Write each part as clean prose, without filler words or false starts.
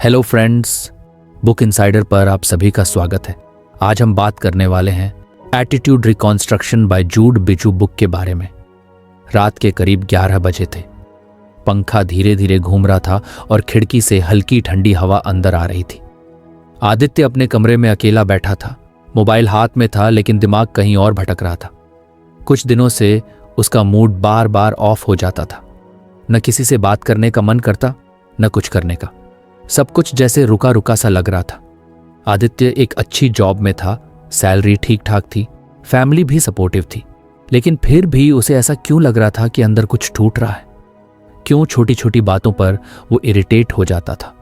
Hello friends, book insider पर आप सभी का स्वागत है। आज हम बात करने वाले हैं attitude reconstruction by Jude Bijou book के बारे में। रात के करीब 11 बजे थे। पंखा धीरे धीरे घूम रहा था और खिड़की से हल्की ठंडी हवा अंदर आ रही थी। आदित्य अपने कमरे में अकेला बैठा था। मोबाइल हाथ में था लेकिन दिमाग कहीं और भटक रहा था। कुछ दिनों से उसका मूड बार बार ऑफ हो जाता था। न किसी से बात करने का मन करता, न कुछ करने का। सब कुछ जैसे रुका रुका सा लग रहा था। आदित्य एक अच्छी जॉब में था, सैलरी ठीक ठाक थी, फैमिली भी सपोर्टिव थी, लेकिन फिर भी उसे ऐसा क्यों लग रहा था कि अंदर कुछ टूट रहा है। क्यों छोटी छोटी बातों पर वो इरिटेट हो जाता था।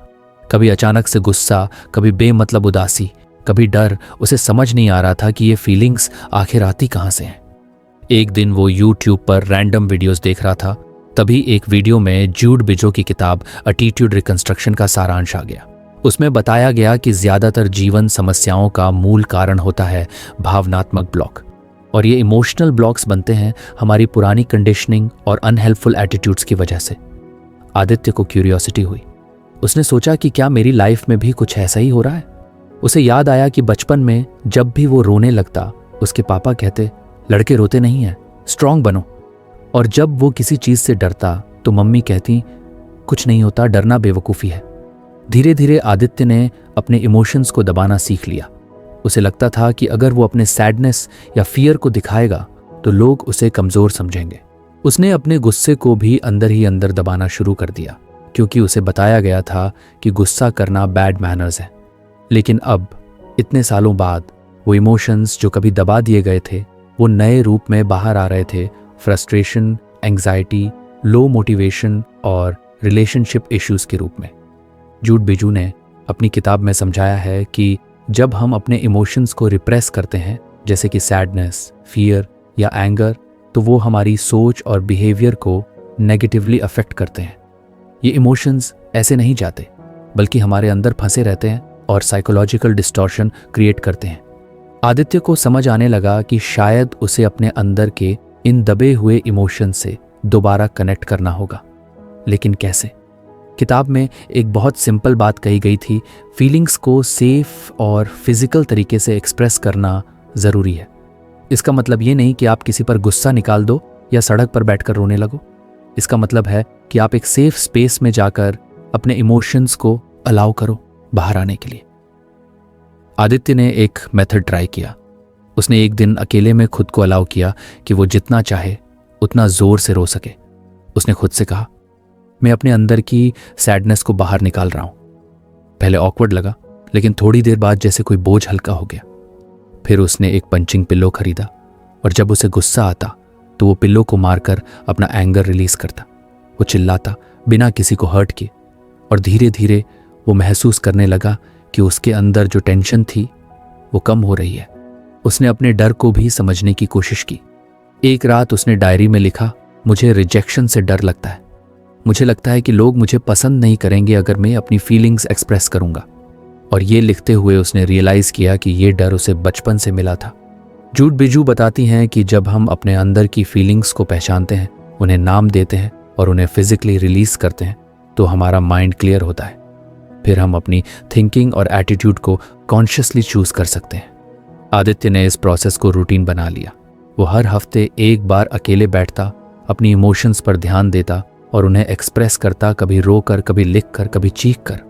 कभी अचानक से गुस्सा, कभी बेमतलब उदासी, कभी डर। उसे समझ नहीं आ रहा था कि ये फीलिंग्स आखिर आती कहाँ से हैं। एक दिन वो यूट्यूब पर रैंडम वीडियोस देख रहा था। तभी एक वीडियो में जूड बिजो की किताब एटीट्यूड रिकंस्ट्रक्शन का सारांश आ गया। उसमें बताया गया कि ज्यादातर जीवन समस्याओं का मूल कारण होता है भावनात्मक ब्लॉक, और ये इमोशनल ब्लॉक्स बनते हैं हमारी पुरानी कंडीशनिंग और अनहेल्पफुल एटीट्यूड्स की वजह से। आदित्य को क्यूरियोसिटी हुई। उसने सोचा कि क्या मेरी लाइफ में भी कुछ ऐसा ही हो रहा है। उसे याद आया कि बचपन में जब भी वो रोने लगता, उसके पापा कहते, लड़के रोते नहीं हैं, स्ट्रांग बनो। और जब वो किसी चीज से डरता तो मम्मी कहती, कुछ नहीं होता, डरना बेवकूफ़ी है। धीरे धीरे आदित्य ने अपने इमोशंस को दबाना सीख लिया। उसे लगता था कि अगर वो अपने सैडनेस या फियर को दिखाएगा तो लोग उसे कमजोर समझेंगे। उसने अपने गुस्से को भी अंदर ही अंदर दबाना शुरू कर दिया, क्योंकि उसे बताया गया था कि गुस्सा करना बैड मैनर्स है। लेकिन अब इतने सालों बाद वो इमोशंस जो कभी दबा दिए गए थे, वो नए रूप में बाहर आ रहे थे। फ्रस्ट्रेशन, एंग्जाइटी, लो मोटिवेशन और रिलेशनशिप इश्यूज के रूप में। जूड बिजू ने अपनी किताब में समझाया है कि जब हम अपने इमोशंस को रिप्रेस करते हैं, जैसे कि सैडनेस, फियर या एंगर, तो वो हमारी सोच और बिहेवियर को नेगेटिवली अफेक्ट करते हैं। ये इमोशंस ऐसे नहीं जाते, बल्कि हमारे अंदर फंसे रहते हैं और साइकोलॉजिकल डिस्टॉर्शन क्रिएट करते हैं। आदित्य को समझ आने लगा कि शायद उसे अपने अंदर के इन दबे हुए इमोशन से दोबारा कनेक्ट करना होगा। लेकिन कैसे? किताब में एक बहुत सिंपल बात कही गई थी, फीलिंग्स को सेफ और फिजिकल तरीके से एक्सप्रेस करना ज़रूरी है। इसका मतलब ये नहीं कि आप किसी पर गुस्सा निकाल दो या सड़क पर बैठकर रोने लगो। इसका मतलब है कि आप एक सेफ स्पेस में जाकर अपने इमोशंस को अलाउ करो बाहर आने के लिए। आदित्य ने एक मेथड ट्राई किया। उसने एक दिन अकेले में खुद को अलाउ किया कि वो जितना चाहे उतना जोर से रो सके। उसने खुद से कहा, मैं अपने अंदर की सैडनेस को बाहर निकाल रहा हूं। पहले ऑकवर्ड लगा, लेकिन थोड़ी देर बाद जैसे कोई बोझ हल्का हो गया। फिर उसने एक पंचिंग पिल्लो खरीदा, और जब उसे गुस्सा आता तो वो पिल्लो को मारकर अपना एंगर रिलीज करता। वो चिल्लाता बिना किसी को हर्ट किए, और धीरे धीरे वो महसूस करने लगा कि उसके अंदर जो टेंशन थी वो कम हो रही है। उसने अपने डर को भी समझने की कोशिश की। एक रात उसने डायरी में लिखा, मुझे रिजेक्शन से डर लगता है। मुझे लगता है कि लोग मुझे पसंद नहीं करेंगे अगर मैं अपनी फीलिंग्स एक्सप्रेस करूंगा। और ये लिखते हुए उसने रियलाइज किया कि ये डर उसे बचपन से मिला था। जूड बिजू बताती हैं कि जब हम अपने अंदर की फीलिंग्स को पहचानते हैं, उन्हें नाम देते हैं और उन्हें फिजिकली रिलीज करते हैं, तो हमारा माइंड क्लियर होता है। फिर हम अपनी थिंकिंग और एटीट्यूड को कॉन्शियसली चूज कर सकते हैं। आदित्य ने इस प्रोसेस को रूटीन बना लिया। वो हर हफ्ते एक बार अकेले बैठता, अपनी इमोशंस पर ध्यान देता और उन्हें एक्सप्रेस करता, कभी रोकर, कभी लिखकर, कभी चीखकर।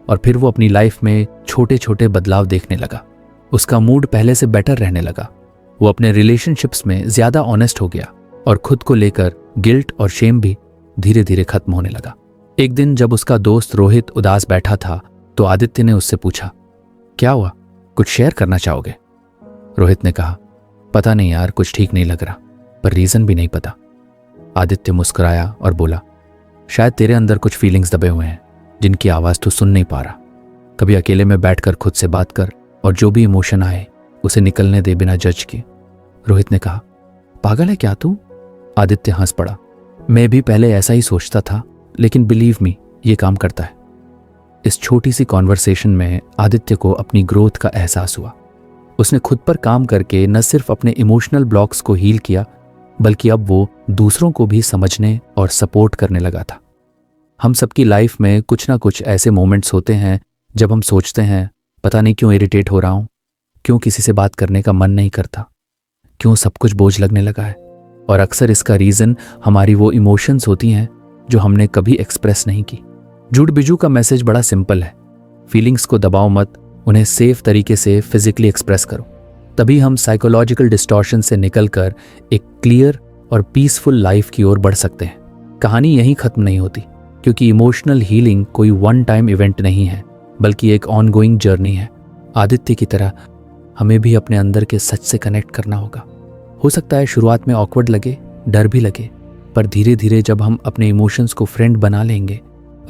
और फिर वो अपनी लाइफ में छोटे छोटे बदलाव देखने लगा। उसका मूड पहले से बेटर रहने लगा। वो अपने रिलेशनशिप्स में ज्यादा ऑनेस्ट हो गया, और खुद को लेकर गिल्ट और शेम भी धीरे धीरे खत्म होने लगा। एक दिन जब उसका दोस्त रोहित उदास बैठा था, तो आदित्य ने उससे पूछा, क्या हुआ, कुछ शेयर करना चाहोगे? रोहित ने कहा, पता नहीं यार, कुछ ठीक नहीं लग रहा, पर रीजन भी नहीं पता। आदित्य मुस्कुराया और बोला, शायद तेरे अंदर कुछ फीलिंग्स दबे हुए हैं जिनकी आवाज तू सुन नहीं पा रहा। कभी अकेले में बैठकर खुद से बात कर, और जो भी इमोशन आए उसे निकलने दे बिना जज किए। रोहित ने कहा, पागल है क्या तू? आदित्य हंस पड़ा, मैं भी पहले ऐसा ही सोचता था, लेकिन बिलीव मी, ये काम करता है। इस छोटी सी कॉन्वर्सेशन में आदित्य को अपनी ग्रोथ का एहसास हुआ। उसने खुद पर काम करके न सिर्फ अपने इमोशनल ब्लॉक्स को हील किया, बल्कि अब वो दूसरों को भी समझने और सपोर्ट करने लगा था। हम सबकी लाइफ में कुछ ना कुछ ऐसे मोमेंट्स होते हैं जब हम सोचते हैं पता नहीं क्यों इरिटेट हो रहा हूँ, क्यों किसी से बात करने का मन नहीं करता, क्यों सब कुछ बोझ लगने लगा है। और अक्सर इसका रीज़न हमारी वो इमोशंस होती हैं जो हमने कभी एक्सप्रेस नहीं की। जूड बिजू का मैसेज बड़ा सिंपल है, फीलिंग्स को दबाओ मत, उन्हें सेफ तरीके से फिजिकली एक्सप्रेस करो। तभी हम साइकोलॉजिकल डिस्टॉर्शन से निकलकर एक क्लियर और पीसफुल लाइफ की ओर बढ़ सकते हैं। कहानी यहीं खत्म नहीं होती, क्योंकि इमोशनल हीलिंग कोई वन टाइम इवेंट नहीं है, बल्कि एक ऑनगोइंग जर्नी है। आदित्य की तरह हमें भी अपने अंदर के सच से कनेक्ट करना होगा। हो सकता है शुरुआत में ऑकवर्ड लगे, डर भी लगे, पर धीरे धीरे जब हम अपने इमोशंस को फ्रेंड बना लेंगे।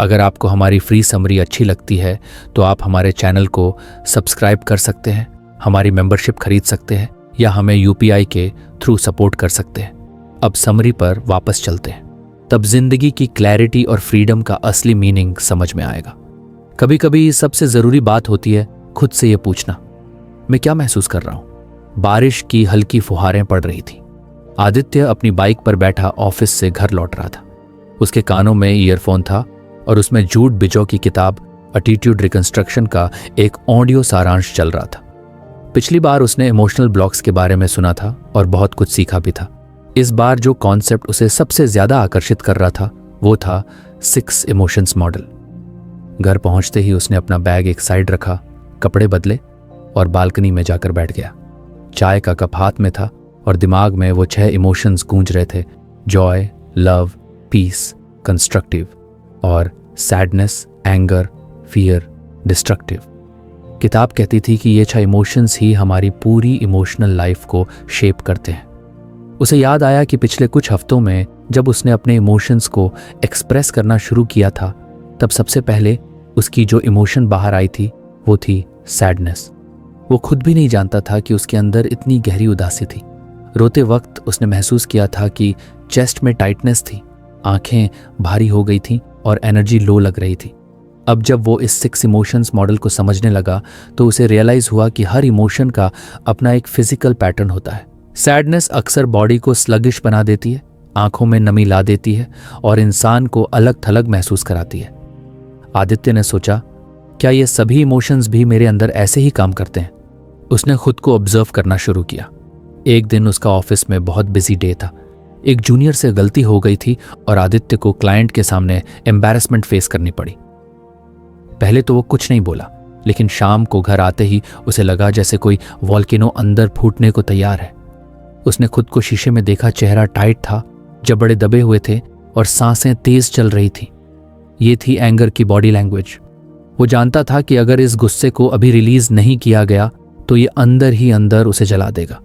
अगर आपको हमारी फ्री समरी अच्छी लगती है तो आप हमारे चैनल को सब्सक्राइब कर सकते हैं, हमारी मेंबरशिप खरीद सकते हैं या हमें यूपीआई के थ्रू सपोर्ट कर सकते हैं। अब समरी पर वापस चलते हैं, तब जिंदगी की क्लैरिटी और फ्रीडम का असली मीनिंग समझ में आएगा। कभी कभी सबसे ज़रूरी बात होती है खुद से ये पूछना, मैं क्या महसूस कर रहा हूँ। बारिश की हल्की फुहारें पड़ रही थी। आदित्य अपनी बाइक पर बैठा ऑफिस से घर लौट रहा था। उसके कानों में ईयरफोन था और उसमें जूड बिजो की किताब एटीट्यूड रिकंस्ट्रक्शन का एक ऑडियो सारांश चल रहा था। पिछली बार उसने इमोशनल ब्लॉक्स के बारे में सुना था और बहुत कुछ सीखा भी था। इस बार जो कॉन्सेप्ट उसे सबसे ज्यादा आकर्षित कर रहा था वो था 6 इमोशंस मॉडल। घर पहुंचते ही उसने अपना बैग एक साइड रखा, कपड़े बदले और बालकनी में जाकर बैठ गया। चाय का कप हाथ में था और दिमाग में वो 6 इमोशंस गूंज रहे थे, जॉय, लव, पीस, कंस्ट्रक्टिव और सैडनेस, एंगर, फियर, डिस्ट्रक्टिव। किताब कहती थी कि ये 6 इमोशंस ही हमारी पूरी इमोशनल लाइफ को शेप करते हैं। उसे याद आया कि पिछले कुछ हफ्तों में जब उसने अपने इमोशंस को एक्सप्रेस करना शुरू किया था, तब सबसे पहले उसकी जो इमोशन बाहर आई थी वो थी सैडनेस। वो खुद भी नहीं जानता था कि उसके अंदर इतनी गहरी उदासी थी। रोते वक्त उसने महसूस किया था कि चेस्ट में टाइटनेस थी, आंखें भारी हो गई थीं और एनर्जी लो लग रही थी। अब जब वो इस 6 इमोशंस मॉडल को समझने लगा तो उसे रियलाइज हुआ कि हर इमोशन का अपना एक फिजिकल पैटर्न होता है। सैडनेस अक्सर बॉडी को स्लगिश बना देती है, आंखों में नमी ला देती है और इंसान को अलग थलग महसूस कराती है। आदित्य ने सोचा, क्या ये सभी इमोशंस भी मेरे अंदर ऐसे ही काम करते हैं? उसने खुद को ऑब्जर्व करना शुरू किया। एक दिन उसका ऑफिस में बहुत बिजी डे था। एक जूनियर से गलती हो गई थी और आदित्य को क्लाइंट के सामने एम्बैरेसमेंट फेस करनी पड़ी। पहले तो वो कुछ नहीं बोला, लेकिन शाम को घर आते ही उसे लगा जैसे कोई वॉल्केनो अंदर फूटने को तैयार है। उसने खुद को शीशे में देखा, चेहरा टाइट था, जबड़े दबे हुए थे और सांसें तेज चल रही थी। ये थी एंगर की बॉडी लैंग्वेज। वो जानता था कि अगर इस गुस्से को अभी रिलीज नहीं किया गया तो ये अंदर ही अंदर उसे जला देगा।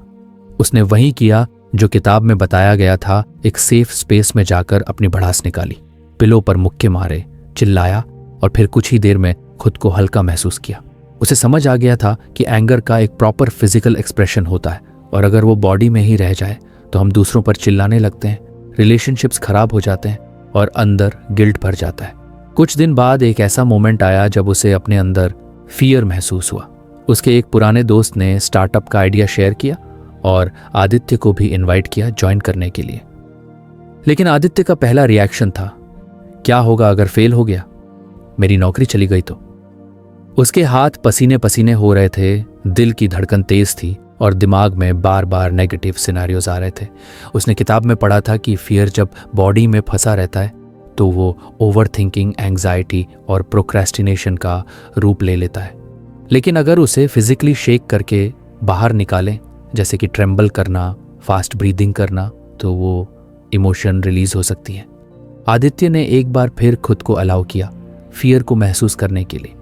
उसने वही किया जो किताब में बताया गया था, एक सेफ स्पेस में जाकर अपनी भड़ास निकाली, पिलो पर मुक्के मारे, चिल्लाया और फिर कुछ ही देर में खुद को हल्का महसूस किया। उसे समझ आ गया था कि एंगर का एक प्रॉपर फिजिकल एक्सप्रेशन होता है और अगर वो बॉडी में ही रह जाए तो हम दूसरों पर चिल्लाने लगते हैं, रिलेशनशिप्स खराब हो जाते हैं और अंदर गिल्ट भर जाता है। कुछ दिन बाद एक ऐसा मोमेंट आया जब उसे अपने अंदर फियर महसूस हुआ। उसके एक पुराने दोस्त ने स्टार्टअप का आइडिया शेयर किया और आदित्य को भी इनवाइट किया ज्वाइन करने के लिए। लेकिन आदित्य का पहला रिएक्शन था, क्या होगा अगर फेल हो गया, मेरी नौकरी चली गई तो। उसके हाथ पसीने पसीने हो रहे थे, दिल की धड़कन तेज थी और दिमाग में बार बार नेगेटिव सिनेरियोज आ रहे थे। उसने किताब में पढ़ा था कि फियर जब बॉडी में फंसा रहता है तो वो ओवर थिंकिंग, एंग्जाइटी और प्रोक्रेस्टिनेशन का रूप ले लेता है। लेकिन अगर उसे फिजिकली शेक करके बाहर निकालें, जैसे कि ट्रेम्बल करना, फास्ट ब्रीदिंग करना, तो वो इमोशन रिलीज हो सकती है। आदित्य ने एक बार फिर खुद को अलाउ किया फियर को महसूस करने के लिए।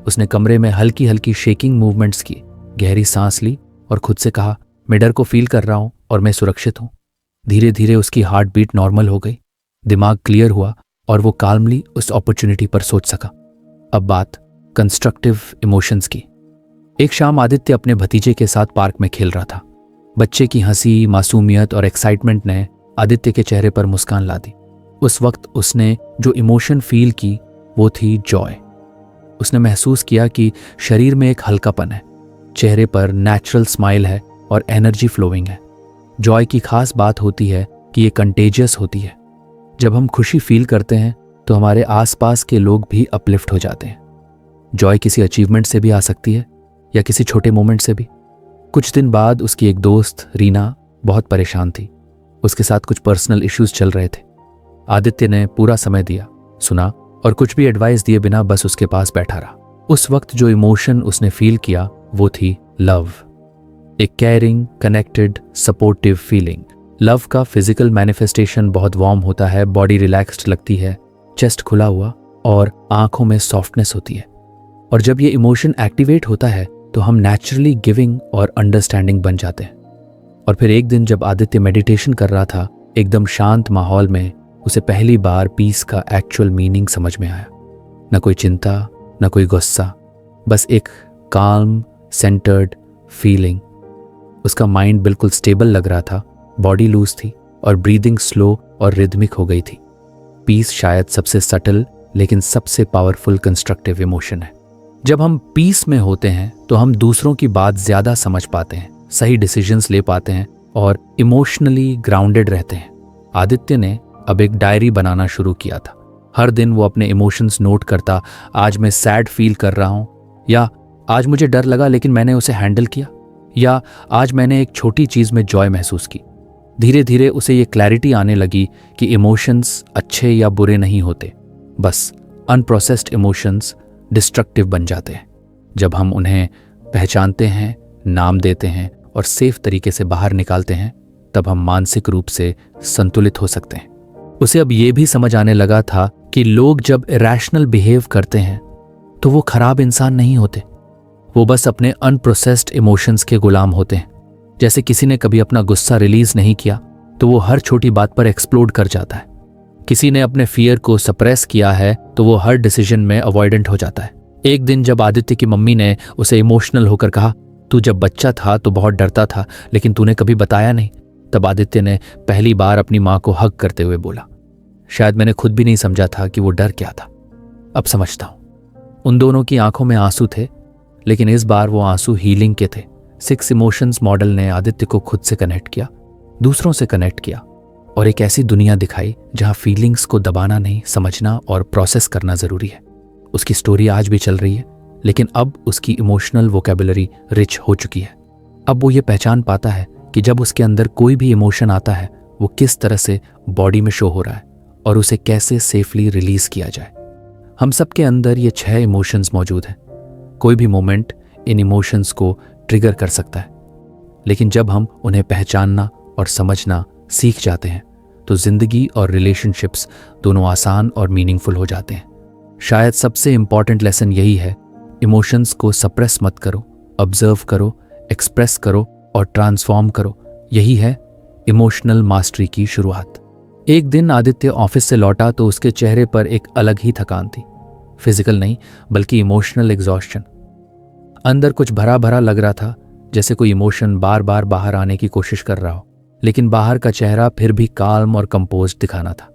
उसने कमरे में हल्की हल्की शेकिंग मूवमेंट्स की, गहरी सांस ली और खुद से कहा, मैं डर को फील कर रहा हूं और मैं सुरक्षित हूं। धीरे धीरे उसकी हार्ट बीट नॉर्मल हो गई, दिमाग क्लियर हुआ और वो काल्मली उस अपॉर्चुनिटी पर सोच सका। अब बात कंस्ट्रक्टिव इमोशंस की। एक शाम आदित्य अपने भतीजे के साथ पार्क में खेल रहा था। बच्चे की हंसी, मासूमियत और एक्साइटमेंट ने आदित्य के चेहरे पर मुस्कान ला दी। उस वक्त उसने जो इमोशन फील की वो थी जॉय। उसने महसूस किया कि शरीर में एक हल्कापन है, चेहरे पर नेचुरल स्माइल है और एनर्जी फ्लोइंग है। जॉय की खास बात होती है कि ये कंटेजियस होती है। जब हम खुशी फील करते हैं तो हमारे आसपास के लोग भी अपलिफ्ट हो जाते हैं। जॉय किसी अचीवमेंट से भी आ सकती है या किसी छोटे मोमेंट से भी। कुछ दिन बाद उसकी एक दोस्त रीना बहुत परेशान थी। उसके साथ कुछ पर्सनल इश्यूज चल रहे थे। आदित्य ने पूरा समय दिया, सुना और कुछ भी एडवाइस दिए बिना बस उसके पास बैठा रहा। उस वक्त जो इमोशन उसने फील किया वो थी लव। एक caring, connected, supportive feeling. Love का फिजिकल मैनिफेस्टेशन बहुत वार्म होता है, बॉडी रिलैक्स्ड लगती है, चेस्ट खुला हुआ और आंखों में सॉफ्टनेस होती है। और जब ये इमोशन एक्टिवेट होता है तो हम नेचुरली गिविंग और अंडरस्टैंडिंग बन जाते हैं। और फिर एक दिन जब आदित्य मेडिटेशन कर रहा था, एकदम शांत माहौल में उसे पहली बार पीस का एक्चुअल मीनिंग समझ में आया। न कोई चिंता, न कोई गुस्सा, बस एक काल्म, सेंटर्ड फीलिंग। उसका माइंड बिल्कुल स्टेबल लग रहा था, बॉडी लूज थी और ब्रीदिंग स्लो और रिदमिक हो गई थी। पीस शायद सबसे सटल लेकिन सबसे पावरफुल कंस्ट्रक्टिव इमोशन है। जब हम पीस में होते हैं तो हम दूसरों की बात ज्यादा समझ पाते हैं, सही डिसीजंस ले पाते हैं और इमोशनली ग्राउंडेड रहते हैं। आदित्य ने अब एक डायरी बनाना शुरू किया था। हर दिन वो अपने इमोशंस नोट करता। आज मैं सैड फील कर रहा हूं, या आज मुझे डर लगा लेकिन मैंने उसे हैंडल किया, या आज मैंने एक छोटी चीज में जॉय महसूस की। धीरे धीरे उसे ये क्लैरिटी आने लगी कि इमोशंस अच्छे या बुरे नहीं होते, बस अनप्रोसेस्ड इमोशंस डिस्ट्रक्टिव बन जाते हैं। जब हम उन्हें पहचानते हैं, नाम देते हैं और सेफ तरीके से बाहर निकालते हैं, तब हम मानसिक रूप से संतुलित हो सकते हैं। उसे अब ये भी समझ आने लगा था कि लोग जब इरैशनल बिहेव करते हैं तो वो खराब इंसान नहीं होते, वो बस अपने अनप्रोसेस्ड इमोशंस के गुलाम होते हैं। जैसे किसी ने कभी अपना गुस्सा रिलीज नहीं किया तो वो हर छोटी बात पर एक्सप्लोड कर जाता है। किसी ने अपने फियर को सप्रेस किया है तो वो हर डिसीजन में अवॉइडेंट हो जाता है। एक दिन जब आदित्य की मम्मी ने उसे इमोशनल होकर कहा, तू जब बच्चा था तो बहुत डरता था लेकिन तूने कभी बताया नहीं, तब आदित्य ने पहली बार अपनी माँ को हग करते हुए बोला, शायद मैंने खुद भी नहीं समझा था कि वो डर क्या था, अब समझता हूं। उन दोनों की आंखों में आंसू थे, लेकिन इस बार वो आंसू हीलिंग के थे। 6 इमोशंस मॉडल ने आदित्य को खुद से कनेक्ट किया, दूसरों से कनेक्ट किया और एक ऐसी दुनिया दिखाई जहां फीलिंग्स को दबाना नहीं, समझना और प्रोसेस करना जरूरी है। उसकी स्टोरी आज भी चल रही है, लेकिन अब उसकी इमोशनल वोकैबुलरी रिच हो चुकी है। अब वो ये पहचान पाता है कि जब उसके अंदर कोई भी इमोशन आता है वो किस तरह से बॉडी में शो हो रहा है और उसे कैसे सेफली रिलीज किया जाए। हम सबके अंदर ये 6 इमोशंस मौजूद हैं। कोई भी मोमेंट इन इमोशंस को ट्रिगर कर सकता है, लेकिन जब हम उन्हें पहचानना और समझना सीख जाते हैं तो जिंदगी और रिलेशनशिप्स दोनों आसान और मीनिंगफुल हो जाते हैं। शायद सबसे इंपॉर्टेंट लेसन यही है, इमोशंस को सप्रेस मत करो, ऑब्जर्व करो, एक्सप्रेस करो और ट्रांसफॉर्म करो। यही है इमोशनल मास्टरी की शुरुआत। एक दिन आदित्य ऑफिस से लौटा तो उसके चेहरे पर एक अलग ही थकान थी। फिजिकल नहीं बल्कि इमोशनल एग्जॉस्शन। अंदर कुछ भरा भरा लग रहा था, जैसे कोई इमोशन बार बार बाहर आने की कोशिश कर रहा हो, लेकिन बाहर का चेहरा फिर भी काल्म और कंपोज्ड दिखाना था।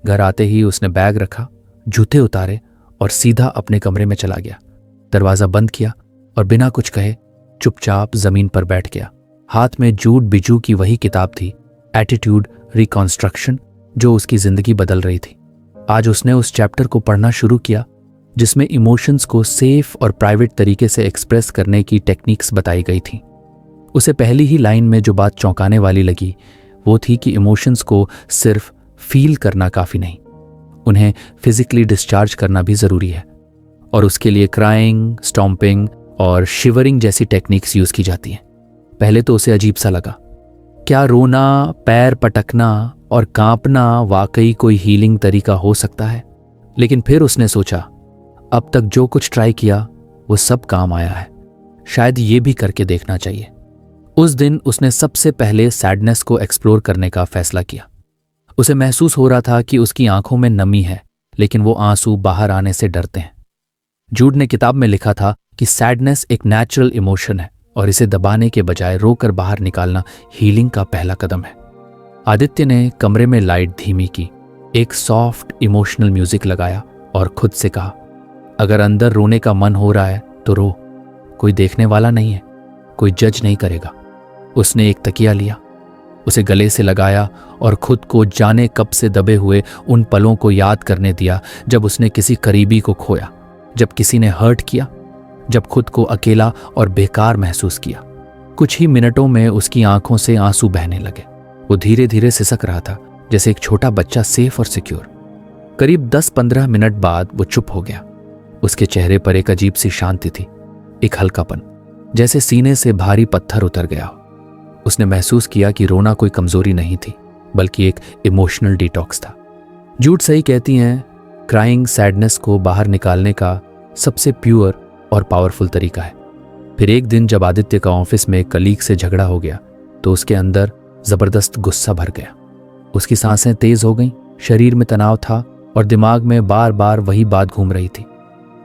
घर आते ही उसने बैग रखा, जूते उतारे और सीधा अपने कमरे में चला गया। दरवाजा बंद किया और बिना कुछ कहे चुपचाप जमीन पर बैठ गया। हाथ में जूड बिजू की वही किताब थी, एटीट्यूड रिकॉन्स्ट्रक्शन, जो उसकी जिंदगी बदल रही थी। आज उसने उस चैप्टर को पढ़ना शुरू किया जिसमें इमोशंस को सेफ और प्राइवेट तरीके से एक्सप्रेस करने की टेक्निक्स बताई गई थी। उसे पहली ही लाइन में जो बात चौंकाने वाली लगी वो थी कि इमोशंस को सिर्फ फील करना काफी नहीं, उन्हें फिजिकली डिस्चार्ज करना भी जरूरी है। और उसके लिए क्राइंग, स्टॉम्पिंग और शिवरिंग जैसी टेक्निक्स यूज की जाती हैं। पहले तो उसे अजीब सा लगा, क्या रोना, पैर पटकना और कांपना वाकई कोई हीलिंग तरीका हो सकता है? लेकिन फिर उसने सोचा, अब तक जो कुछ ट्राई किया वो सब काम आया है, शायद ये भी करके देखना चाहिए। उस दिन उसने सबसे पहले सैडनेस को एक्सप्लोर करने का फैसला किया। उसे महसूस हो रहा था कि उसकी आंखों में नमी है, लेकिन वो आंसू बाहर आने से डरते हैं। जूड ने किताब में लिखा था कि सैडनेस एक नेचुरल इमोशन है और इसे दबाने के बजाय रोकर बाहर निकालना हीलिंग का पहला कदम है। आदित्य ने कमरे में लाइट धीमी की, एक सॉफ्ट इमोशनल म्यूजिक लगाया और खुद से कहा, अगर अंदर रोने का मन हो रहा है तो रो, कोई देखने वाला नहीं है, कोई जज नहीं करेगा। उसने एक तकिया लिया, उसे गले से लगाया और खुद को जाने कब से दबे हुए उन पलों को याद करने दिया जब उसने किसी करीबी को खोया, जब किसी ने हर्ट किया, जब खुद को अकेला और बेकार महसूस किया। कुछ ही मिनटों में उसकी आंखों से आंसू बहने लगे। वो धीरे धीरे सिसक रहा था, जैसे एक छोटा बच्चा सेफ और सिक्योर। करीब 10-15 मिनट बाद वो चुप हो गया। उसके चेहरे पर एक अजीब सी शांति थी, एक हल्कापन, जैसे सीने से भारी पत्थर उतर गया हो। उसने महसूस किया कि रोना कोई कमजोरी नहीं थी, बल्कि एक इमोशनल डिटॉक्स था। जूड सही कहती हैं, क्राइंग सैडनेस को बाहर निकालने का सबसे प्योर और पावरफुल तरीका है। फिर एक दिन जब आदित्य का ऑफिस में एक कलीग से झगड़ा हो गया तो उसके अंदर जबरदस्त गुस्सा भर गया। उसकी सांसें तेज हो गईं, शरीर में तनाव था और दिमाग में बार बार वही बात घूम रही थी।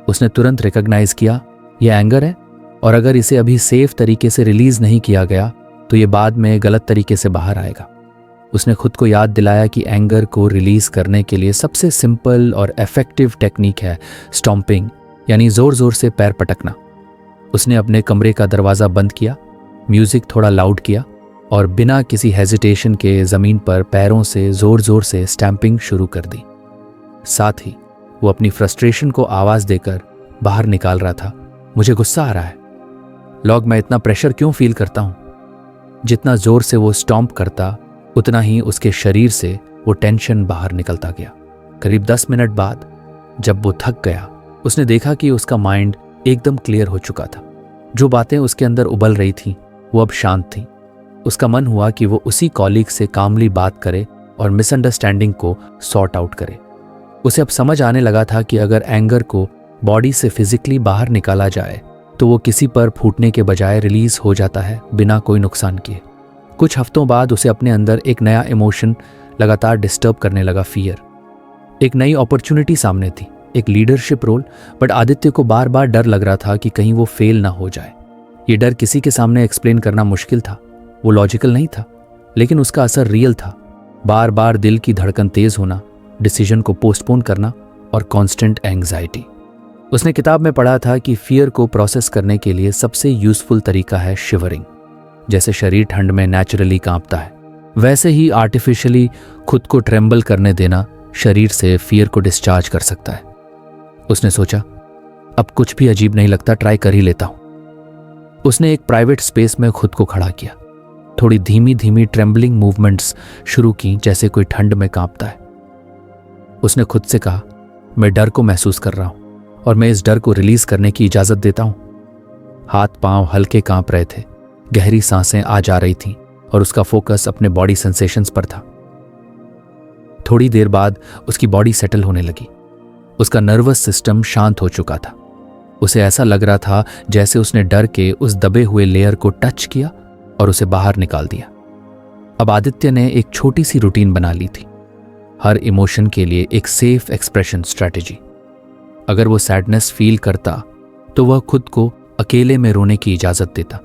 उसने तुरंत रिकॉग्नाइज किया, यह एंगर है और अगर इसे अभी सेफ तरीके से रिलीज नहीं किया गया तो ये बाद में गलत तरीके से बाहर आएगा। उसने खुद को याद दिलाया कि एंगर को रिलीज करने के लिए सबसे सिंपल और इफेक्टिव टेक्निक है स्टॉम्पिंग, यानी जोर जोर से पैर पटकना। उसने अपने कमरे का दरवाज़ा बंद किया, म्यूजिक थोड़ा लाउड किया और बिना किसी हेजिटेशन के ज़मीन पर पैरों से जोर जोर से स्टैंपिंग शुरू कर दी। साथ ही वो अपनी फ्रस्ट्रेशन को आवाज़ देकर बाहर निकाल रहा था, मुझे गुस्सा आ रहा है। लॉग, मैं इतना प्रेशर क्यों फील करता हूँ? जितना जोर से वो स्टॉम्प करता उतना ही उसके शरीर से वो टेंशन बाहर निकलता गया। करीब 10 मिनट बाद जब वो थक गया, उसने देखा कि उसका माइंड एकदम क्लियर हो चुका था। जो बातें उसके अंदर उबल रही थीं वो अब शांत थीं। उसका मन हुआ कि वो उसी कॉलीग से कामली बात करे और मिसअंडरस्टैंडिंग को सॉर्ट आउट करे। उसे अब समझ आने लगा था कि अगर एंगर को बॉडी से फिजिकली बाहर निकाला जाए तो वो किसी पर फूटने के बजाय रिलीज हो जाता है बिना कोई नुकसान किए। कुछ हफ्तों बाद उसे अपने अंदर एक नया इमोशन लगातार डिस्टर्ब करने लगा, फियर। एक नई अपॉर्चुनिटी सामने थी, एक लीडरशिप रोल, बट आदित्य को बार बार डर लग रहा था कि कहीं वो फेल ना हो जाए। ये डर किसी के सामने एक्सप्लेन करना मुश्किल था, वो लॉजिकल नहीं था, लेकिन उसका असर रियल था। बार बार दिल की धड़कन तेज होना, डिसीजन को पोस्टपोन करना और कांस्टेंट एंग्जाइटी। उसने किताब में पढ़ा था कि फियर को प्रोसेस करने के लिए सबसे यूजफुल तरीका है शिवरिंग। जैसे शरीर ठंड में नेचुरली कांपता है, वैसे ही आर्टिफिशियली खुद को ट्रेम्बल करने देना शरीर से फियर को डिस्चार्ज कर सकता है। उसने सोचा, अब कुछ भी अजीब नहीं लगता, ट्राई कर ही लेता हूं। उसने एक प्राइवेट स्पेस में खुद को खड़ा किया, थोड़ी धीमी धीमी ट्रेम्बलिंग मूवमेंट्स शुरू की, जैसे कोई ठंड में कांपता है। उसने खुद से कहा, मैं डर को महसूस कर रहा हूं और मैं इस डर को रिलीज करने की इजाजत देता हूं। हाथ पांव हल्के कांप रहे थे, गहरी सांसें आ जा रही थीं और उसका फोकस अपने बॉडी सेंसेशंस पर था। थोड़ी देर बाद उसकी बॉडी सेटल होने लगी। उसका नर्वस सिस्टम शांत हो चुका था। उसे ऐसा लग रहा था जैसे उसने डर के उस दबे हुए लेयर को टच किया और उसे बाहर निकाल दिया। अब आदित्य ने एक छोटी सी रूटीन बना ली थी, हर इमोशन के लिए एक सेफ एक्सप्रेशन स्ट्रैटेजी। अगर वो सैडनेस फील करता तो वह खुद को अकेले में रोने की इजाजत देता।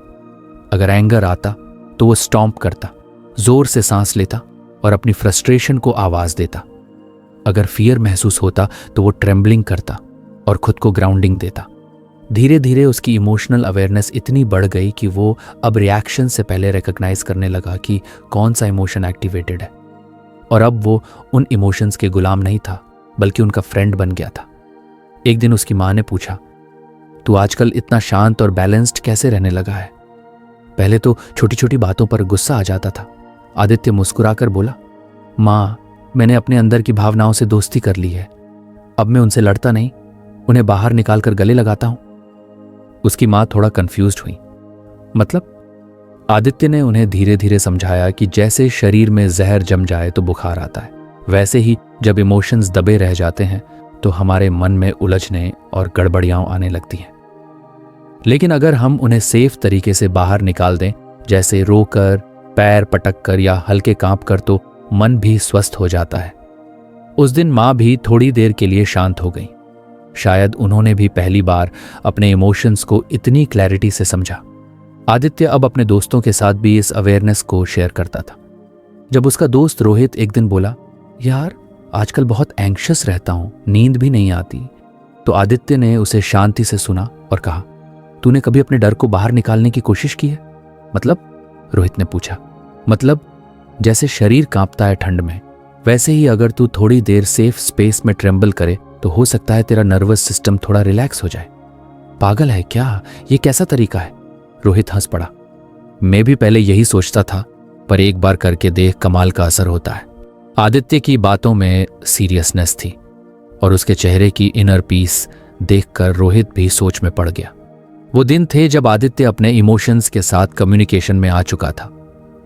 अगर एंगर आता तो वो स्टॉम्प करता, जोर से सांस लेता और अपनी फ्रस्ट्रेशन को आवाज देता। अगर फियर महसूस होता तो वो ट्रेम्बलिंग करता और खुद को ग्राउंडिंग देता। धीरे धीरे उसकी इमोशनल अवेयरनेस इतनी बढ़ गई कि वो अब रिएक्शन से पहले रिकॉग्नाइज करने लगा कि कौन सा इमोशन एक्टिवेटेड है, और अब वो उन इमोशंस के गुलाम नहीं था बल्कि उनका फ्रेंड बन गया था। एक दिन उसकी माँ ने पूछा, तू आजकल इतना शांत और बैलेंस्ड कैसे रहने लगा है? पहले तो छोटी छोटी बातों पर गुस्सा आ जाता था। आदित्य मुस्कुराकर बोला, माँ, मैंने अपने अंदर की भावनाओं से दोस्ती कर ली है। अब मैं उनसे लड़ता नहीं, उन्हें बाहर निकालकर गले लगाता हूं। उसकी माँ थोड़ा कंफ्यूज्ड हुई। मतलब? आदित्य ने उन्हें धीरे धीरे समझाया कि जैसे शरीर में जहर जम जाए तो बुखार आता है, वैसे ही जब इमोशंस दबे रह जाते हैं तो हमारे मन में उलझने और गड़बड़ियां आने लगती हैं। लेकिन अगर हम उन्हें सेफ तरीके से बाहर निकाल दें, जैसे रोकर, पैर पटक कर या हल्के कांप कर, तो मन भी स्वस्थ हो जाता है। उस दिन माँ भी थोड़ी देर के लिए शांत हो गई। शायद उन्होंने भी पहली बार अपने इमोशंस को इतनी क्लैरिटी से समझा। आदित्य अब अपने दोस्तों के साथ भी इस अवेयरनेस को शेयर करता था। जब उसका दोस्त रोहित एक दिन बोला, यार आजकल बहुत एंग्शियस रहता हूं, नींद भी नहीं आती, तो आदित्य ने उसे शांति से सुना और कहा, तूने कभी अपने डर को बाहर निकालने की कोशिश की है? मतलब? रोहित ने पूछा। मतलब जैसे शरीर कांपता है ठंड में, वैसे ही अगर तू थोड़ी देर सेफ स्पेस में ट्रेम्बल करे तो हो सकता है तेरा नर्वस सिस्टम थोड़ा रिलैक्स हो जाए। पागल है क्या? ये कैसा तरीका है? रोहित हंस पड़ा। मैं भी पहले यही सोचता था, पर एक बार करके देख, कमाल का असर होता है। आदित्य की बातों में सीरियसनेस थी और उसके चेहरे की इनर पीस देखकर रोहित भी सोच में पड़ गया। वो दिन थे जब आदित्य अपने इमोशंस के साथ कम्युनिकेशन में आ चुका था।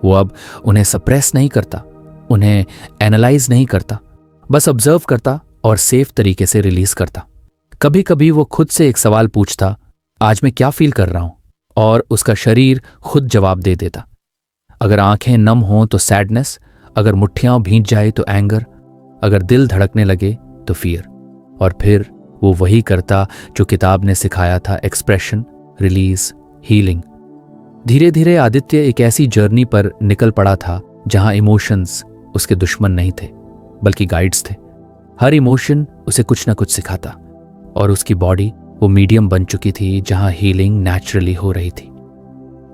वो अब उन्हें सप्रेस नहीं करता, उन्हें एनालाइज नहीं करता, बस ऑब्जर्व करता और सेफ तरीके से रिलीज करता। कभी कभी वो खुद से एक सवाल पूछता, आज मैं क्या फील कर रहा हूं, और उसका शरीर खुद जवाब दे देता। अगर आंखें नम हों तो सैडनेस, अगर मुट्ठियां भींच जाए तो एंगर, अगर दिल धड़कने लगे तो फियर। और फिर वो वही करता जो किताब ने सिखाया था, एक्सप्रेशन, रिलीज, हीलिंग। धीरे धीरे आदित्य एक ऐसी जर्नी पर निकल पड़ा था जहां इमोशंस उसके दुश्मन नहीं थे, बल्कि गाइड्स थे। हर इमोशन उसे कुछ ना कुछ सिखाता, और उसकी बॉडी वो मीडियम बन चुकी थी जहां हीलिंग नेचुरली हो रही थी।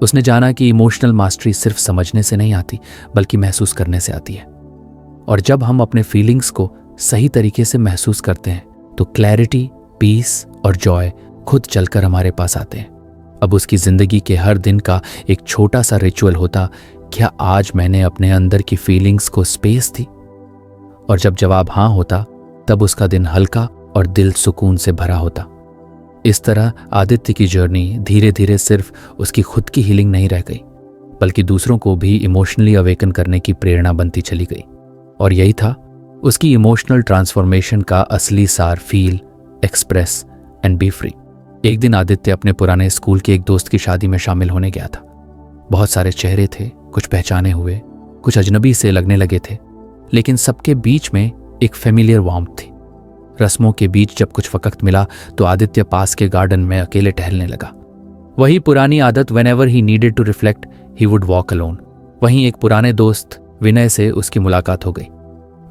उसने जाना कि इमोशनल मास्टरी सिर्फ समझने से नहीं आती, बल्कि महसूस करने से आती है। और जब हम अपने फीलिंग्स को सही तरीके से महसूस करते हैं तो क्लैरिटी, पीस और जॉय खुद चलकर हमारे पास आते हैं। अब उसकी जिंदगी के हर दिन का एक छोटा सा रिचुअल होता, क्या आज मैंने अपने अंदर की फीलिंग्स को स्पेस दी? और जब जवाब हाँ होता, तब उसका दिन हल्का और दिल सुकून से भरा होता। इस तरह आदित्य की जर्नी धीरे धीरे सिर्फ उसकी खुद की हीलिंग नहीं रह गई, बल्कि दूसरों को भी इमोशनली अवेकन करने की प्रेरणा बनती चली गई। और यही था उसकी इमोशनल ट्रांसफॉर्मेशन का असली सार, feel, express and B free. एक दिन आदित्य अपने पुराने स्कूल के एक दोस्त की शादी में शामिल होने गया था। बहुत सारे चेहरे थे, कुछ पहचाने हुए, कुछ अजनबी से लगने लगे थे, लेकिन सबके बीच में एक फेमिलियर वार्मथ थी। रस्मों के बीच जब कुछ वक्त मिला तो आदित्य पास के गार्डन में अकेले टहलने लगा। वही पुरानी आदत, whenever he needed to reflect he would walk alone. वहीं एक पुराने दोस्त विनय से उसकी मुलाकात हो गई।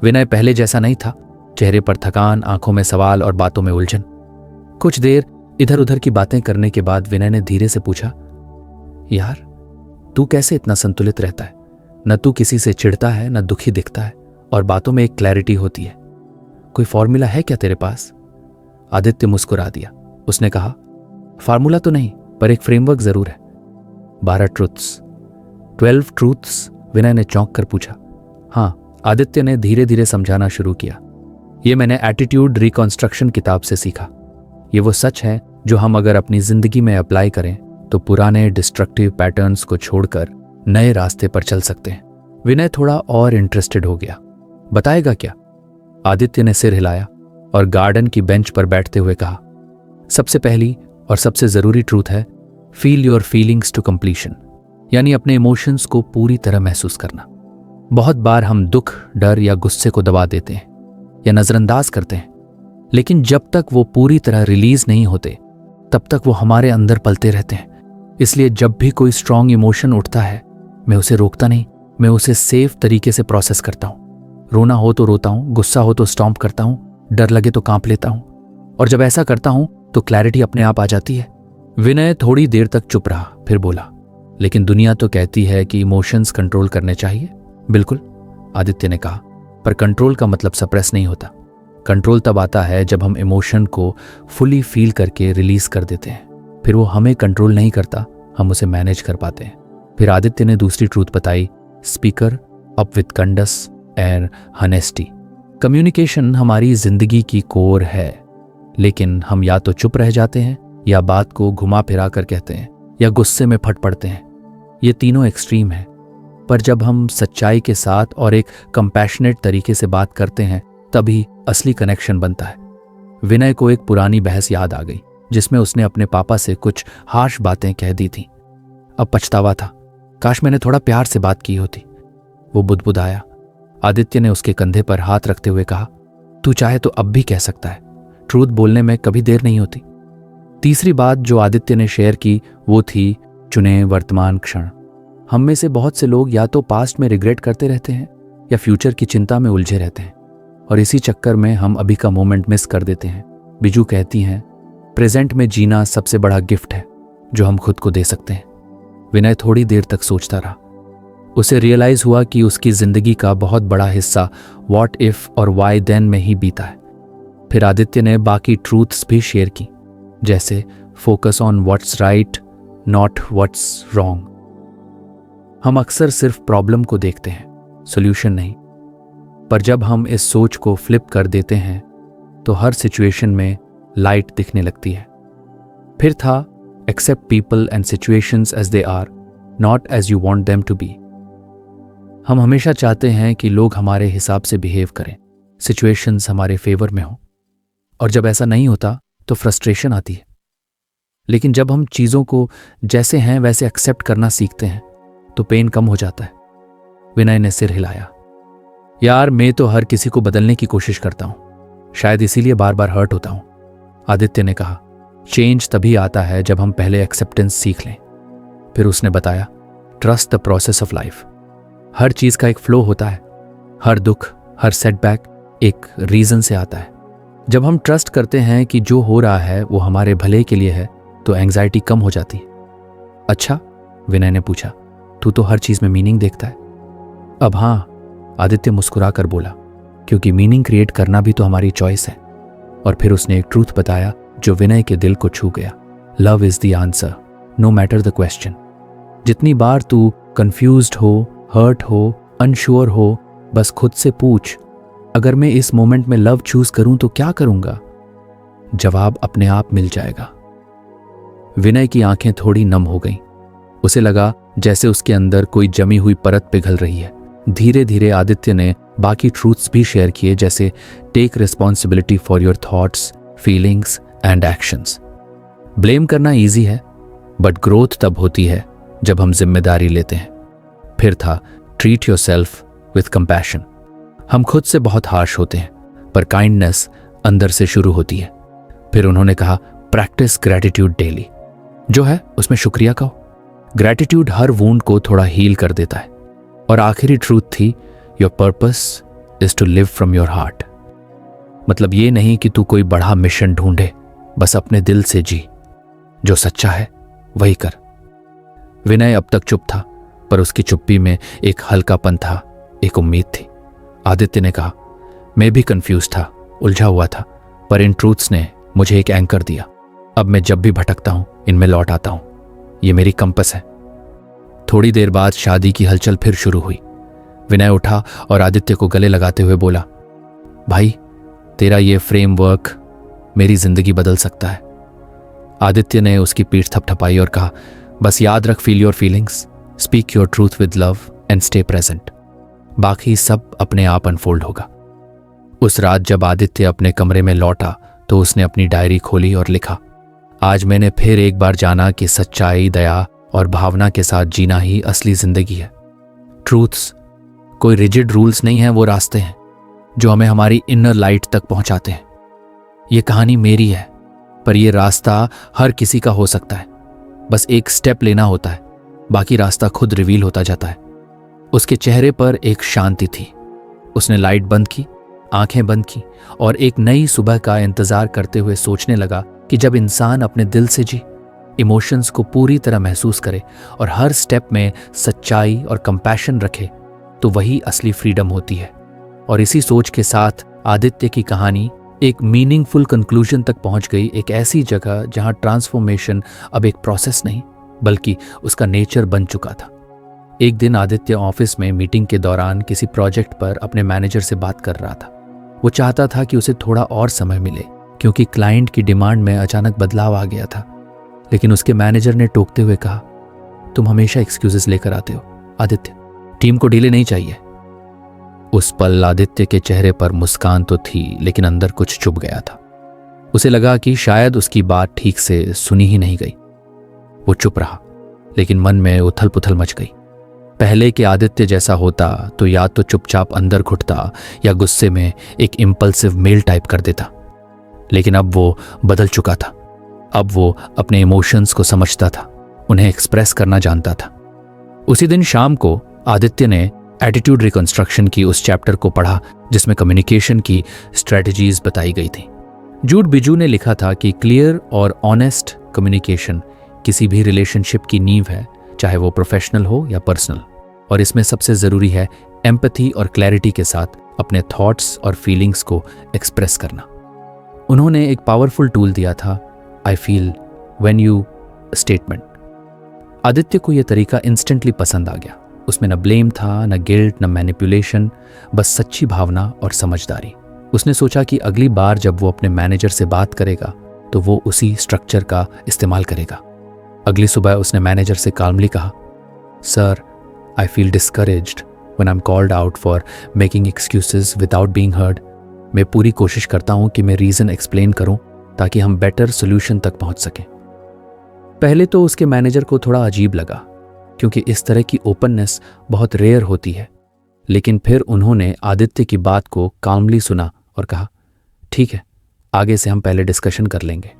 विनय पहले जैसा नहीं था, चेहरे पर थकान, आंखों में सवाल और बातों में उलझन। कुछ देर इधर उधर की बातें करने के बाद विनय ने धीरे से पूछा, यार तू कैसे इतना संतुलित रहता है? न तू किसी से चिढ़ता है, न दुखी दिखता है, और बातों में एक क्लैरिटी होती है। कोई फॉर्मूला है क्या तेरे पास? आदित्य मुस्कुरा दिया। उसने कहा, फार्मूला तो नहीं, पर एक फ्रेमवर्क जरूर है। 12 ट्रूथ्स। 12 ट्रूथ्स? विनय ने चौंक कर पूछा। हाँ, आदित्य ने धीरे धीरे समझाना शुरू किया। ये मैंने एटीट्यूड रिकॉन्स्ट्रक्शन किताब से सीखा। ये वो सच है जो हम अगर अपनी जिंदगी में अप्लाई करें तो पुराने डिस्ट्रक्टिव पैटर्न्स को छोड़कर नए रास्ते पर चल सकते हैं। विनय थोड़ा और इंटरेस्टेड हो गया। बताएगा क्या? आदित्य ने सिर हिलाया और गार्डन की बेंच पर बैठते हुए कहा, सबसे पहली और सबसे जरूरी ट्रूथ है, feel your feelings to completion, यानी अपने इमोशंस को पूरी तरह महसूस करना। बहुत बार हम दुख, डर या गुस्से को दबा देते हैं या नजरअंदाज करते हैं, लेकिन जब तक वो पूरी तरह रिलीज नहीं होते तब तक वो हमारे अंदर पलते रहते हैं। इसलिए जब भी कोई स्ट्रांग इमोशन उठता है, मैं उसे रोकता नहीं, मैं उसे सेफ तरीके से प्रोसेस करता हूँ। रोना हो तो रोता हूँ, गुस्सा हो तो स्टॉम्प करता हूँ, डर लगे तो कांप लेता हूँ, और जब ऐसा करता हूँ तो क्लैरिटी अपने आप आ जाती है। विनय थोड़ी देर तक चुप रहा, फिर बोला, लेकिन दुनिया तो कहती है कि इमोशंस कंट्रोल करने चाहिए। बिल्कुल, आदित्य ने कहा, पर कंट्रोल का मतलब सप्रेस नहीं होता। कंट्रोल तब आता है जब हम इमोशन को फुली फील करके रिलीज कर देते हैं। फिर वो हमें कंट्रोल नहीं करता, हम उसे मैनेज कर पाते हैं। फिर आदित्य ने दूसरी ट्रूथ बताई, speaker up with candour and honesty. Communication हमारी जिंदगी की कोर है, लेकिन हम या तो चुप रह जाते हैं, या बात को घुमा फिरा कर कहते हैं, या गुस्से में फट पड़ते हैं। ये तीनों एक्सट्रीम हैं। पर जब हम सच्चाई के साथ और एक कंपैशनेट तरीके से बात करते हैं, तभी असली कनेक्शन बनता है। विनय को एक पुरानी बहस याद आ गई जिसमें उसने अपने पापा से कुछ हार्श बातें कह दी थी। अब पछतावा था, काश मैंने थोड़ा प्यार से बात की होती। वो बुदबुदाया। आदित्य ने उसके कंधे पर हाथ रखते हुए कहा, तू चाहे तो अब भी कह सकता है, ट्रूथ बोलने में कभी देर नहीं होती। तीसरी बात जो आदित्य ने शेयर की वो थी, चुने वर्तमान क्षण। हम में से बहुत से लोग या तो पास्ट में रिग्रेट करते रहते हैं या फ्यूचर की चिंता में उलझे रहते हैं, और इसी चक्कर में हम अभी का मोमेंट मिस कर देते हैं। बिजू कहती हैं, प्रेजेंट में जीना सबसे बड़ा गिफ्ट है जो हम खुद को दे सकते हैं। विनय थोड़ी देर तक सोचता रहा। उसे रियलाइज हुआ कि उसकी जिंदगी का बहुत बड़ा हिस्सा व्हाट इफ और व्हाई देन में ही बीता है। फिर आदित्य ने बाकी ट्रूथ्स भी शेयर की, जैसे focus on what's right not what's wrong. हम अक्सर सिर्फ प्रॉब्लम को देखते हैं, सॉल्यूशन नहीं। पर जब हम इस सोच को फ्लिप कर देते हैं तो हर सिचुएशन में लाइट दिखने लगती है। फिर था accept people and situations as they are, not as you want them to be. हम हमेशा चाहते हैं कि लोग हमारे हिसाब से बिहेव करें, सिचुएशंस हमारे फेवर में हों, और जब ऐसा नहीं होता तो फ्रस्ट्रेशन आती है। लेकिन जब हम चीज़ों को जैसे हैं वैसे एक्सेप्ट करना सीखते हैं तो पेन कम हो जाता है। विनय ने सिर हिलाया। यार, मैं तो हर किसी को बदलने की कोशिश करता हूं, शायद इसीलिए बार बार हर्ट होता हूं। आदित्य ने कहा, चेंज तभी आता है जब हम पहले एक्सेप्टेंस सीख लें। फिर उसने बताया, trust the process of life. हर चीज का एक फ्लो होता है। हर दुख, हर सेटबैक एक रीजन से आता है। जब हम ट्रस्ट करते हैं कि जो हो रहा है वो हमारे भले के लिए है तो एंग्जाइटी कम हो जाती है। अच्छा, विनय ने पूछा, तू तो हर चीज में मीनिंग देखता है। अब हाँ, आदित्य मुस्कुरा कर बोला, क्योंकि मीनिंग क्रिएट करना भी तो हमारी चॉइस है। और फिर उसने एक ट्रूथ बताया जो विनय के दिल को छू गया। Love is the answer, no matter the question. जितनी बार तू कंफ्यूज्ड हो, हर्ट हो, अनश्योर हो, बस खुद से पूछ, अगर मैं इस मोमेंट में लव चूज करूं तो क्या करूंगा? जवाब अपने आप मिल जाएगा। विनय की आंखें थोड़ी नम हो गईं। उसे लगा जैसे उसके अंदर कोई जमी हुई परत पिघल रही है। धीरे धीरे आदित्य ने बाकी ट्रूथ्स भी शेयर किए, जैसे take responsibility for your thoughts, feelings and actions. Blame करना इजी है, बट ग्रोथ तब होती है जब हम जिम्मेदारी लेते हैं। फिर था ट्रीट योरसेल्फ विथ कंपैशन। हम खुद से बहुत हार्श होते हैं, पर काइंडनेस अंदर से शुरू होती है। फिर उन्होंने कहा, प्रैक्टिस ग्रैटिट्यूड डेली। जो है उसमें शुक्रिया कहो। ग्रैटिट्यूड हर वूंड को थोड़ा हील कर देता है। और आखिरी ट्रूथ थी, your purpose is to live from your heart. मतलब ये नहीं कि तू कोई बड़ा मिशन ढूंढे, बस अपने दिल से जी। जो सच्चा है वही कर। विनय अब तक चुप था, पर उसकी चुप्पी में एक हल्कापन था, एक उम्मीद थी। आदित्य ने कहा, मैं भी कंफ्यूज था, उलझा हुआ था, पर इन ट्रूथ्स ने मुझे एक एंकर दिया। अब मैं जब भी भटकता हूं इनमें लौट आता हूं। ये मेरी कंपस है। थोड़ी देर बाद शादी की हलचल फिर शुरू हुई। विनय उठा और आदित्य को गले लगाते हुए बोला, भाई, तेरा ये फ्रेमवर्क मेरी जिंदगी बदल सकता है। आदित्य ने उसकी पीठ थपथपाई और कहा, बस याद रख, feel your feelings, speak your truth with love and stay present. बाकी सब अपने आप अनफोल्ड होगा। उस रात जब आदित्य अपने कमरे में लौटा तो उसने अपनी डायरी खोली और लिखा, आज मैंने फिर एक बार जाना कि सच्चाई, दया और भावना के साथ जीना ही असली जिंदगी है। ट्रूथ्स कोई रिजिड रूल्स नहीं है, वो रास्ते हैं जो हमें हमारी इनर लाइट तक पहुंचाते हैं। ये कहानी मेरी है, पर यह रास्ता हर किसी का हो सकता है। बस एक स्टेप लेना होता है, बाकी रास्ता खुद रिवील होता जाता है। उसके चेहरे पर एक शांति थी। उसने लाइट बंद की, आंखें बंद की और एक नई सुबह का इंतजार करते हुए सोचने लगा कि जब इंसान अपने दिल से जी, इमोशंस को पूरी तरह महसूस करे और हर स्टेप में सच्चाई और कंपैशन रखे, तो वही असली फ्रीडम होती है। और इसी सोच के साथ आदित्य की कहानी एक मीनिंगफुल कंक्लूजन तक पहुंच गई, एक ऐसी जगह जहां ट्रांसफॉर्मेशन अब एक प्रोसेस नहीं बल्कि उसका नेचर बन चुका था। एक दिन आदित्य ऑफिस में मीटिंग के दौरान किसी प्रोजेक्ट पर अपने मैनेजर से बात कर रहा था। वो चाहता था कि उसे थोड़ा और समय मिले, क्योंकि क्लाइंट की डिमांड में अचानक बदलाव आ गया था। लेकिन उसके मैनेजर ने टोकते हुए कहा, तुम हमेशा एक्सक्यूजेस लेकर आते हो आदित्य, टीम को डिले नहीं चाहिए। उस पल आदित्य के चेहरे पर मुस्कान तो थी, लेकिन अंदर कुछ चुभ गया था। उसे लगा कि शायद उसकी बात ठीक से सुनी ही नहीं गई। वो चुप रहा, लेकिन मन में उथल पुथल मच गई। पहले के आदित्य जैसा होता तो या तो चुपचाप अंदर घुटता या गुस्से में एक इम्पल्सिव मेल टाइप कर देता। लेकिन अब वो बदल चुका था। अब वो अपने इमोशंस को समझता था, उन्हें एक्सप्रेस करना जानता था। उसी दिन शाम को आदित्य ने एटीट्यूड रिकंस्ट्रक्शन की उस चैप्टर को पढ़ा जिसमें कम्युनिकेशन की स्ट्रेटजीज बताई गई थी। जूड बिजू ने लिखा था कि क्लियर और ऑनेस्ट कम्युनिकेशन किसी भी रिलेशनशिप की नींव है, चाहे वो प्रोफेशनल हो या पर्सनल। और इसमें सबसे ज़रूरी है एम्पैथी और क्लैरिटी के साथ अपने थॉट्स और फीलिंग्स को एक्सप्रेस करना। उन्होंने एक पावरफुल टूल दिया था, I feel when you statement. Aditya को यह तरीका इंस्टेंटली पसंद आ गया। उसमें न ब्लेम था, न गिल्ट, न मैनिपुलेशन, बस सच्ची भावना और समझदारी। उसने सोचा कि अगली बार जब वो अपने मैनेजर से बात करेगा तो वो उसी स्ट्रक्चर का इस्तेमाल करेगा। अगली सुबह उसने मैनेजर से काल्मली कहा, sir, I feel discouraged when I am called out for making excuses without being heard. मैं पूरी कोशिश करता हूं कि मैं रीज़न एक्सप्लेन करूं ताकि हम बेटर सोल्यूशन तक पहुंच सकें। पहले तो उसके मैनेजर को थोड़ा अजीब लगा, क्योंकि इस तरह की ओपननेस बहुत रेयर होती है, लेकिन फिर उन्होंने आदित्य की बात को काल्मली सुना और कहा, ठीक है, आगे से हम पहले डिस्कशन कर लेंगे।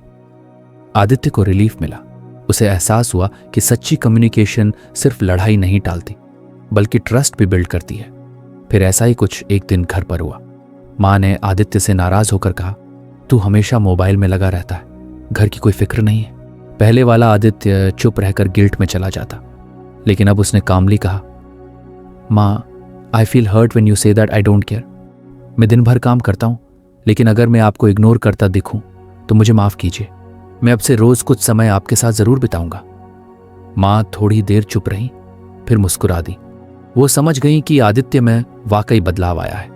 आदित्य को रिलीफ मिला। उसे एहसास हुआ कि सच्ची कम्युनिकेशन सिर्फ लड़ाई नहीं टालती, बल्कि ट्रस्ट भी बिल्ड करती है। फिर ऐसा ही कुछ एक दिन घर पर हुआ। माँ ने आदित्य से नाराज होकर कहा, तू हमेशा मोबाइल में लगा रहता है, घर की कोई फिक्र नहीं है। पहले वाला आदित्य चुप रहकर गिल्ट में चला जाता, लेकिन अब उसने कामली कहा, माँ, I feel hurt when you say that I don't care. मैं दिन भर काम करता हूँ, लेकिन अगर मैं आपको इग्नोर करता दिखूं तो मुझे माफ़ कीजिए। मैं अब से रोज़ कुछ समय आपके साथ ज़रूर बिताऊंगा। माँ थोड़ी देर चुप रही, फिर मुस्कुरा दी। वो समझ गई कि आदित्य में वाकई बदलाव आया है।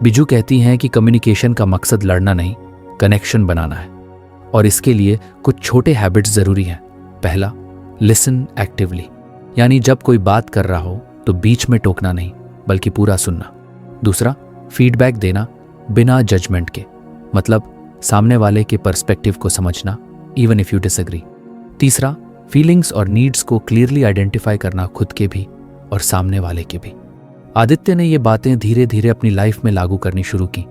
बिजू कहती हैं कि कम्युनिकेशन का मकसद लड़ना नहीं, कनेक्शन बनाना है, और इसके लिए कुछ छोटे हैबिट्स ज़रूरी हैं। पहला, लिसन एक्टिवली, यानी जब कोई बात कर रहा हो तो बीच में टोकना नहीं, बल्कि पूरा सुनना। दूसरा, फीडबैक देना बिना जजमेंट के, मतलब सामने वाले के पर्सपेक्टिव को समझना, इवन इफ यू डिसएग्री। तीसरा, फीलिंग्स और नीड्स को क्लियरली आइडेंटिफाई करना, खुद के भी और सामने वाले के भी। आदित्य ने ये बातें धीरे धीरे अपनी लाइफ में लागू करनी शुरू की।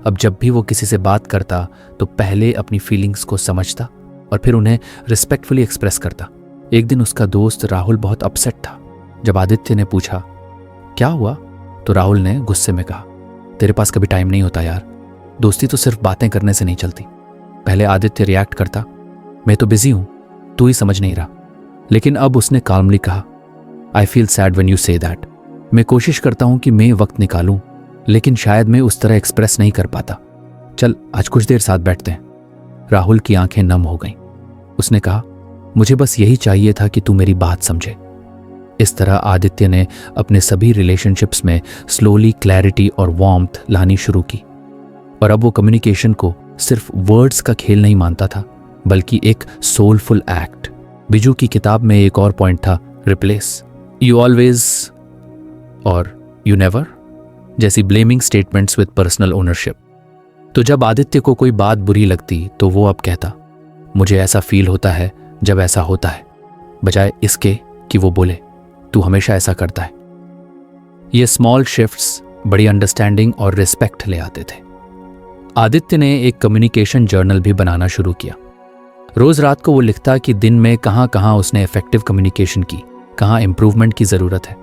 अब जब भी वो किसी से बात करता तो पहले अपनी फीलिंग्स को समझता और फिर उन्हें रिस्पेक्टफुली एक्सप्रेस करता। एक दिन उसका दोस्त राहुल बहुत अपसेट था। जब आदित्य ने पूछा, क्या हुआ, तो राहुल ने गुस्से में कहा, तेरे पास कभी टाइम नहीं होता यार, दोस्ती तो सिर्फ बातें करने से नहीं चलती। पहले आदित्य रिएक्ट करता, मैं तो बिजी हूं, तू ही समझ नहीं रहा। लेकिन अब उसने काल्मली कहा, I feel sad when you say that. मैं कोशिश करता हूं कि मैं वक्त निकालूं, लेकिन शायद मैं उस तरह एक्सप्रेस नहीं कर पाता। चल आज कुछ देर साथ बैठते हैं। राहुल की आंखें नम हो गईं। उसने कहा, मुझे बस यही चाहिए था कि तू मेरी बात समझे। इस तरह आदित्य ने अपने सभी रिलेशनशिप्स में स्लोली क्लैरिटी और वार्मथ लानी शुरू की, और अब वो कम्युनिकेशन को सिर्फ वर्ड्स का खेल नहीं मानता था, बल्कि एक सोलफुल एक्ट। बिजू की किताब में एक और पॉइंट था, रिप्लेस यू ऑलवेज और यू नेवर जैसी blaming statements with personal ownership. तो जब आदित्य को कोई बात बुरी लगती तो वो अब कहता, मुझे ऐसा फील होता है जब ऐसा होता है, बजाय इसके कि वो बोले, तू हमेशा ऐसा करता है। ये स्मॉल शिफ्ट्स बड़ी अंडरस्टैंडिंग और रिस्पेक्ट ले आते थे। आदित्य ने एक कम्युनिकेशन जर्नल भी बनाना शुरू किया। रोज रात को वो लिखता कि दिन में कहाँ कहाँ उसने इफेक्टिव कम्युनिकेशन की, कहाँ इंप्रूवमेंट की जरूरत है।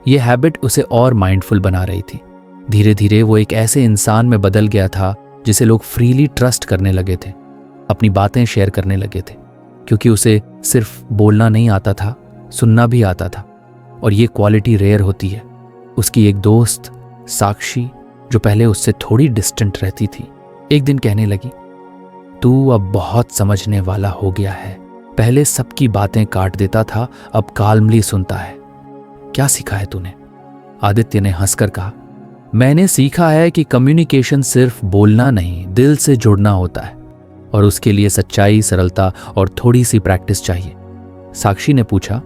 ये हैबिट उसे और माइंडफुल बना रही थी। धीरे धीरे वो एक ऐसे इंसान में बदल गया था जिसे लोग फ्रीली ट्रस्ट करने लगे थे, अपनी बातें शेयर करने लगे थे, क्योंकि उसे सिर्फ बोलना नहीं आता था, सुनना भी आता था, और ये क्वालिटी रेयर होती है। उसकी एक दोस्त साक्षी, जो पहले उससे थोड़ी डिस्टेंट रहती थी, एक दिन कहने लगी, तू अब बहुत समझने वाला हो गया है। पहले सबकी बातें काट देता था, अब काल्मली सुनता है। क्या सीखा है तूने? आदित्य ने हंसकर कहा, मैंने सीखा है कि कम्युनिकेशन सिर्फ बोलना नहीं, दिल से जुड़ना होता है, और उसके लिए सच्चाई, सरलता और थोड़ी सी प्रैक्टिस चाहिए। साक्षी ने पूछा,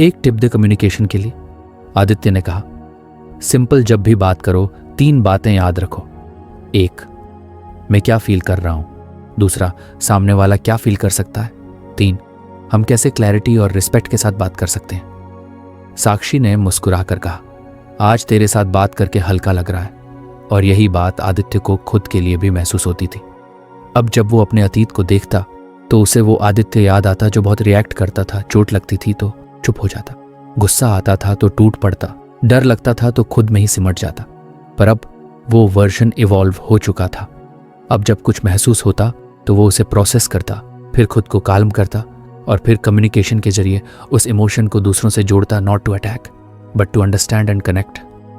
एक टिप दे कम्युनिकेशन के लिए। आदित्य ने कहा, सिंपल, जब भी बात करो 3 बातें याद रखो। 1, मैं क्या फील कर रहा हूं। दूसरा, सामने वाला क्या फील कर सकता है। 3, हम कैसे क्लैरिटी और रिस्पेक्ट के साथ बात कर सकते हैं। साक्षी ने मुस्कुराकर कहा, आज तेरे साथ बात करके हल्का लग रहा है, और यही बात आदित्य को खुद के लिए भी महसूस होती थी। अब जब वो अपने अतीत को देखता तो उसे वो आदित्य याद आता जो बहुत रिएक्ट करता था। चोट लगती थी तो चुप हो जाता, गुस्सा आता था तो टूट पड़ता, डर लगता था तो खुद में ही सिमट जाता। पर अब वो वर्जन इवॉल्व हो चुका था। अब जब कुछ महसूस होता तो वो उसे प्रोसेस करता, फिर खुद को काल्म करता, और फिर कम्युनिकेशन के जरिए उस इमोशन को दूसरों से जोड़ता, not to attack, but to understand and connect.